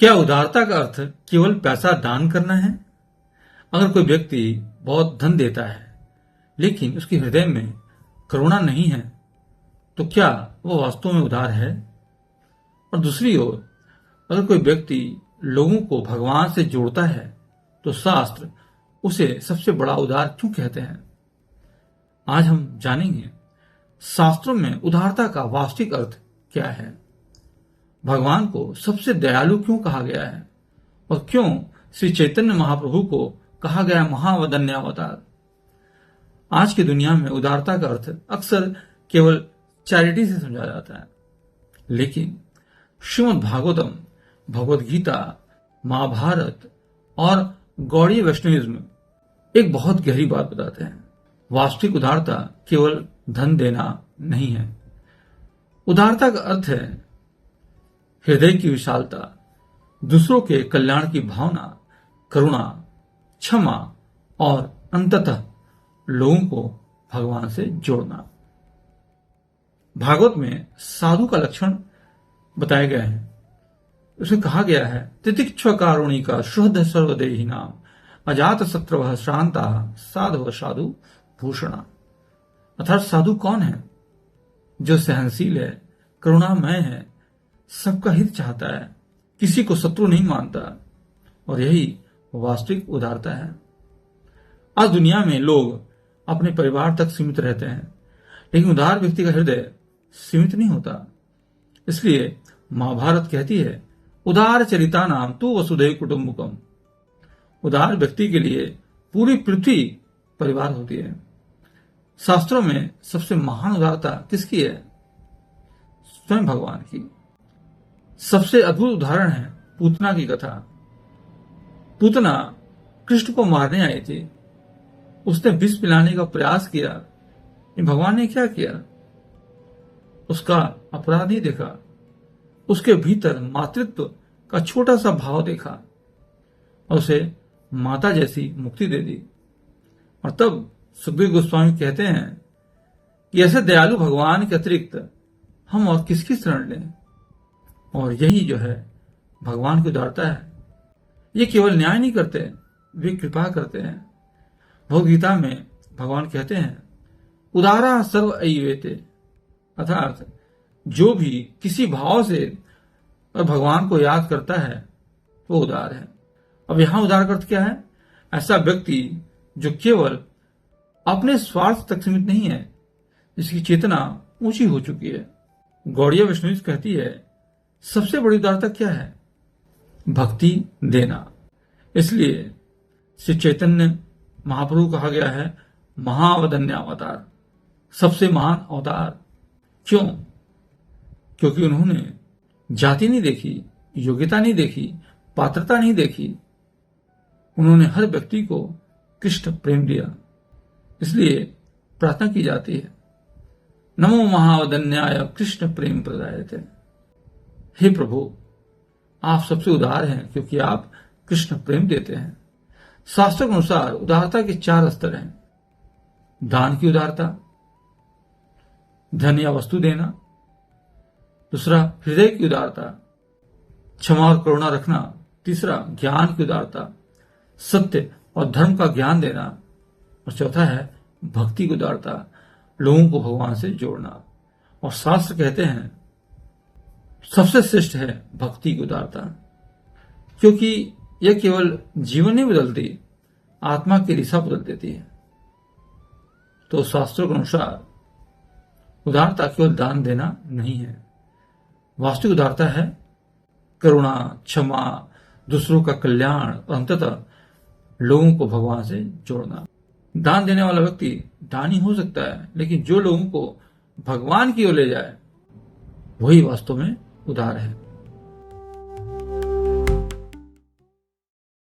क्या उदारता का अर्थ केवल पैसा दान करना है? अगर कोई व्यक्ति बहुत धन देता है लेकिन उसके हृदय में करुणा नहीं है तो क्या वह वास्तव में उदार है? और दूसरी ओर अगर कोई व्यक्ति लोगों को भगवान से जोड़ता है तो शास्त्र उसे सबसे बड़ा उदार क्यों कहते हैं? आज हम जानेंगे शास्त्रों में उदारता का वास्तविक अर्थ क्या है, भगवान को सबसे दयालु क्यों कहा गया है और क्यों श्री चैतन्य महाप्रभु को कहा गया महावदन्यावतार। आज की दुनिया में उदारता का अर्थ अक्सर केवल चैरिटी से समझा जाता है, लेकिन श्रीमद् भागवतम, भगवद गीता, महाभारत और गौड़ीय वैष्णविज्म एक बहुत गहरी बात बताते हैं। वास्तविक उदारता केवल धन देना नहीं है। उदारता का अर्थ है हृदय की विशालता, दूसरों के कल्याण की भावना, करुणा, क्षमा और अंततः लोगों को भगवान से जोड़ना। भागवत में साधु का लक्षण बताया गया है। उसमें कहा गया है, तितिक्षा कारुणिका शुद्ध सर्वदेही नाम अजात शत्रु श्रांता साधु साधु भूषणा। अर्थात साधु कौन है? जो सहनशील है, करुणामय है, सबका हित चाहता है, किसी को शत्रु नहीं मानता, और यही वास्तविक उदारता है। आज दुनिया में लोग अपने परिवार तक सीमित रहते हैं, लेकिन उदार व्यक्ति का हृदय सीमित नहीं होता। इसलिए महाभारत कहती है, उदार चरिता नाम तू वसुधैव कुटुंबकम। उदार व्यक्ति के लिए पूरी पृथ्वी परिवार होती है। शास्त्रों में सबसे महान उदारता किसकी है? स्वयं भगवान की। सबसे अद्भुत उदाहरण है पूतना की कथा। पूतना कृष्ण को मारने आई थी। उसने विष पिलाने का प्रयास किया। भगवान ने क्या किया? उसका अपराध नहीं देखा, उसके भीतर मातृत्व का छोटा सा भाव देखा और उसे माता जैसी मुक्ति दे दी। और तब सुखदेव गोस्वामी कहते हैं कि ऐसे दयालु भगवान के अतिरिक्त हम और किसकी शरण लें? और यही जो है भगवान की उदारता है। ये केवल न्याय नहीं करते, वे कृपा करते हैं। भगवद गीता में भगवान कहते हैं, उदारा सर्व अय्येते। अर्थात जो भी किसी भाव से और भगवान को याद करता है वो उदार है। अब यहां उदार का अर्थ क्या है? ऐसा व्यक्ति जो केवल अपने स्वार्थ तक सीमित नहीं है, जिसकी चेतना ऊंची हो चुकी है। गौड़ीय वैष्णवी कहती है, सबसे बड़ी उदारता क्या है? भक्ति देना। इसलिए श्री चैतन्य महाप्रभु कहा गया है महावदन्यावतार, सबसे महान अवतार। क्यों? क्योंकि उन्होंने जाति नहीं देखी, योग्यता नहीं देखी, पात्रता नहीं देखी। उन्होंने हर व्यक्ति को कृष्ण प्रेम दिया। इसलिए प्रार्थना की जाती है, नमो महावदन्याय कृष्ण प्रेम प्रदायते। हे प्रभु, आप सबसे उदार हैं क्योंकि आप कृष्ण प्रेम देते हैं। शास्त्रों के अनुसार उदारता के 4 स्तर हैं। दान की उदारता, धन या वस्तु देना। दूसरा, हृदय की उदारता, क्षमा और करुणा रखना। तीसरा, ज्ञान की उदारता, सत्य और धर्म का ज्ञान देना। और चौथा है भक्ति की उदारता, लोगों को भगवान से जोड़ना। और शास्त्र कहते हैं सबसे श्रेष्ठ है भक्ति की उदारता, क्योंकि यह केवल जीवन नहीं बदलती, आत्मा की दिशा बदल देती है। तो शास्त्रों के अनुसार उदारता केवल दान देना नहीं है। वास्तविक उदारता है करुणा, क्षमा, दूसरों का कल्याण और अंततः लोगों को भगवान से जोड़ना। दान देने वाला व्यक्ति दानी हो सकता है, लेकिन जो लोगों को भगवान की ओर ले जाए वही वास्तव में उदार है।